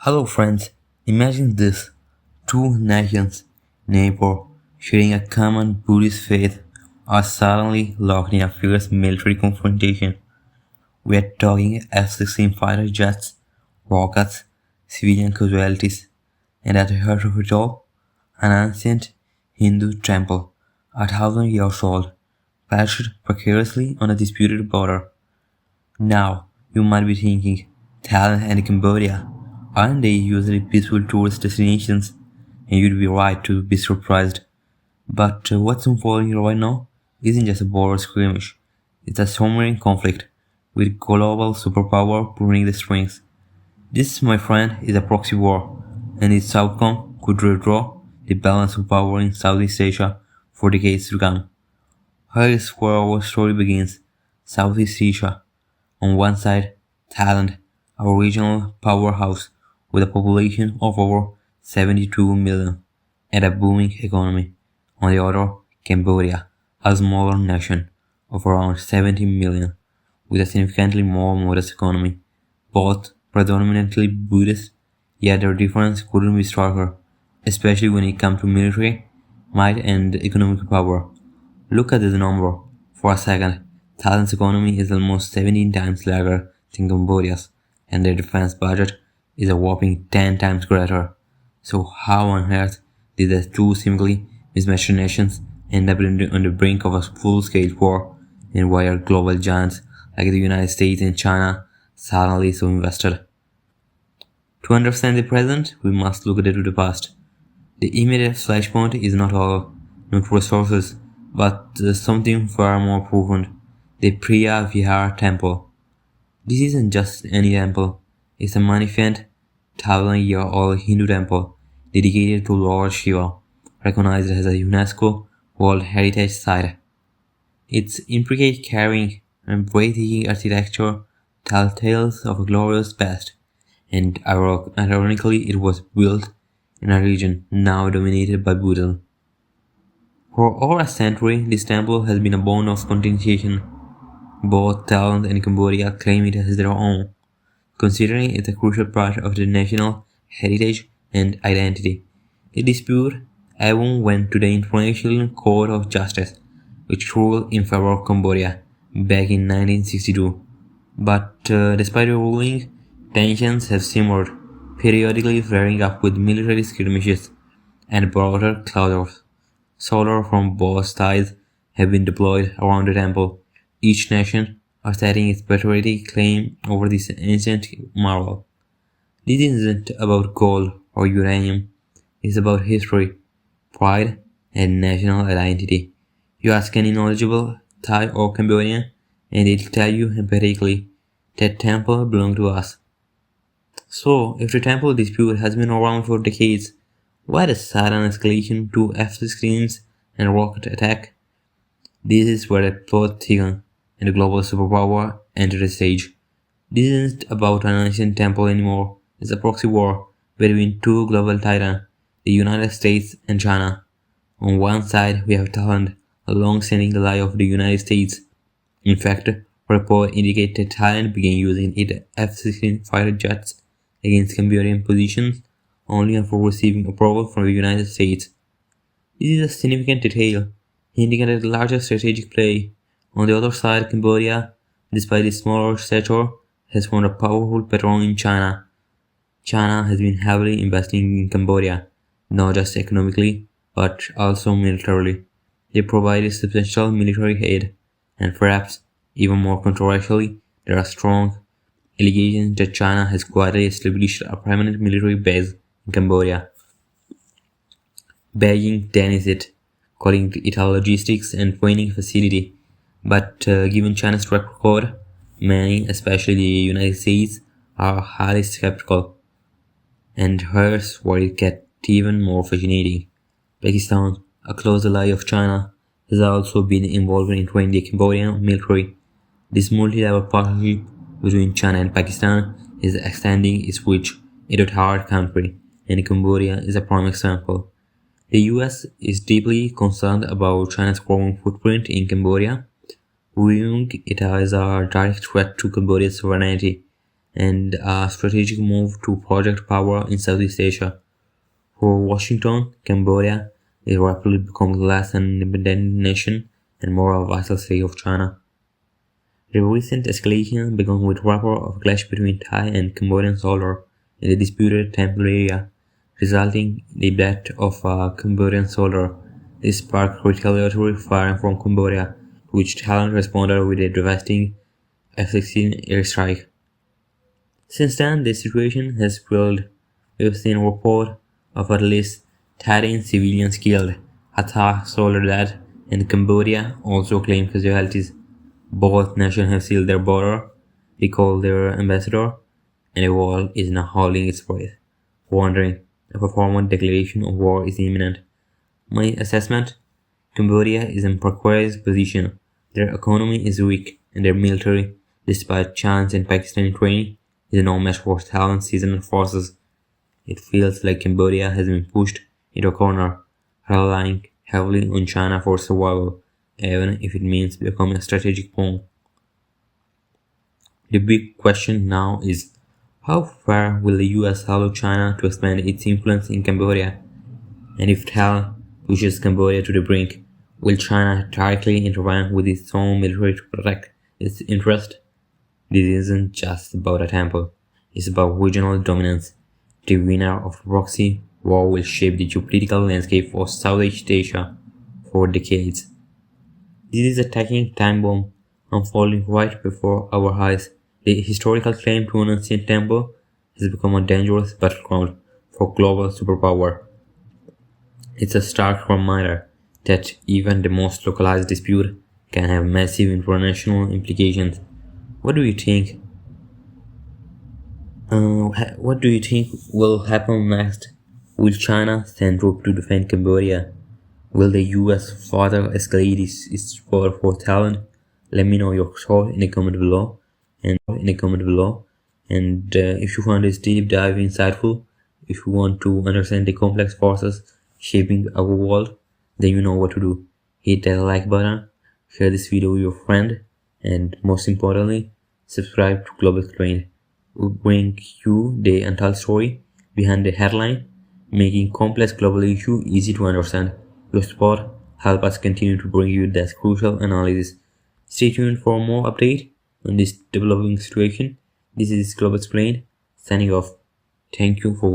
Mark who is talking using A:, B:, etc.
A: Hello friends, imagine this. Two nations, neighbor, sharing a common Buddhist faith, are suddenly locked in a fierce military confrontation. We are talking F-16 fighter jets, rockets, civilian casualties, and at the heart of it all, an ancient Hindu temple, 1,000 years old, perched precariously on a disputed border. Now, you might be thinking, Thailand and Cambodia, aren't they usually peaceful tourist destinations? And you'd be right to be surprised. But what's unfolding right now isn't just a border skirmish. It's a submarine conflict with global superpower pulling the strings. This, my friend, is a proxy war, and its outcome could redraw the balance of power in Southeast Asia for decades to come. Here is where our story begins. Southeast Asia. On one side, Thailand, a regional powerhouse with a population of over 72 million and a booming economy. On the other, Cambodia, a smaller nation of around 70 million with a significantly more modest economy. Both predominantly Buddhist, yet their difference couldn't be starker, especially when it comes to military might and economic power. Look at this number for a second. Thailand's economy is almost 17 times larger than Cambodia's, and their defense budget is a whopping 10 times greater. So how on earth did the two seemingly mismatched nations end up on the brink of a full-scale war, and why are global giants like the United States and China suddenly so invested? To understand the present, we must look to the past. The immediate flashpoint is not all, not resources, but something far more profound. The Priya Vihar Temple. This isn't just any temple, it's a magnificent 1,000-year-old Hindu temple dedicated to Lord Shiva, recognized as a UNESCO World Heritage Site. Its intricate carving and breathtaking architecture tell tales of a glorious past, and ironically it was built in a region now dominated by Buddhism. For over a century, this temple has been a bone of contention. Both Thailand and Cambodia claim it as their own, considering it a crucial part of their national heritage and identity. The dispute even went to the International Court of Justice, which ruled in favor of Combodia back in 1962. But despite the ruling, tensions have simmered, periodically flaring up with military skirmishes and border closures. Soldiers from both sides have been deployed around the temple, each nation asserting its patriotic claim over this ancient marvel. This isn't about gold or uranium, it's about history, pride, and national identity. You ask any knowledgeable Thai or Cambodian, and they'll tell you emphatically that temple belonged to us. So, if the temple dispute has been around for decades, why the sudden escalation to F-16s and rocket attack? This is where the plot thickens and the global superpower enter the stage. This isn't about an ancient temple anymore, it's a proxy war between two global titans, the United States and China. On one side, we have Thailand, a long-standing ally of the United States. In fact, reports indicate that Thailand began using its F-16 fighter jets against Cambodian positions only after receiving approval from the United States. This is a significant detail, hinting at a larger strategic play. On the other side, Cambodia, despite its smaller stature, has found a powerful patron in China. China has been heavily investing in Cambodia, not just economically, but also militarily. They provided substantial military aid, and perhaps even more controversially, there are strong allegations that China has quietly established a permanent military base in Cambodia. Beijing denies it, calling it a logistics and training facility. But given China's track record, many, especially the United States, are highly skeptical. And here's where it gets even more fascinating. Pakistan, a close ally of China, has also been involved in training the Cambodian military. This multi-level partnership between China and Pakistan is extending its reach into the third country, and Cambodia is a prime example. The US is deeply concerned about China's growing footprint in Cambodia, viewing it as a direct threat to Cambodia's sovereignty. and a strategic move to project power in Southeast Asia. For Washington, Cambodia is rapidly becoming less an independent nation and more a vassal state of China. The recent escalation began with report of clash between Thai and Cambodian soldiers in the disputed temple area, resulting in the death of a Cambodian soldier. This sparked retaliatory firing from Combodia, to which Thailand responded with a devastating F-16 airstrike. Since then, the situation has spiraled. We've seen reports of at least 13 civilians killed, a Thai soldier dead, and Cambodia also claimed casualties. Both nations have sealed their border, recalled their ambassador, and the world is now holding its breath, wondering if a formal declaration of war is imminent. My assessment: Cambodia is in precarious position. Their economy is weak, and their military, despite China's and Pakistani training, is no match for Thailand's seasoned forces. It feels like Cambodia has been pushed into a corner, relying heavily on China for survival, even if it means becoming a strategic pawn. The big question now is, how far will the US allow China to expand its influence in Cambodia? And if Thailand pushes Cambodia to the brink, will China directly intervene with its own military to protect its interest? This isn't just about a temple, it's about regional dominance. The winner of the proxy war will shape the geopolitical landscape for Southeast Asia for decades. This is a ticking time bomb unfolding right before our eyes. The historical claim to an ancient temple has become a dangerous battleground for global superpower. It's a stark reminder that even the most localized dispute can have massive international implications. What do you think? What do you think will happen next? Will China send troops to defend Cambodia? Will the US further escalate its support for Thailand? Let me know your thoughts in the comment below. And if you found this deep dive insightful, if you want to understand the complex forces shaping our world, then you know what to do. Hit that like button, share this video with your friend, and most importantly, subscribe to Global Explained. We bring you the untold story behind the headline, making complex global issues easy to understand. Your support help us continue to bring you that crucial analysis. Stay tuned for more update on this developing situation. This is Global Explained, signing off. Thank you for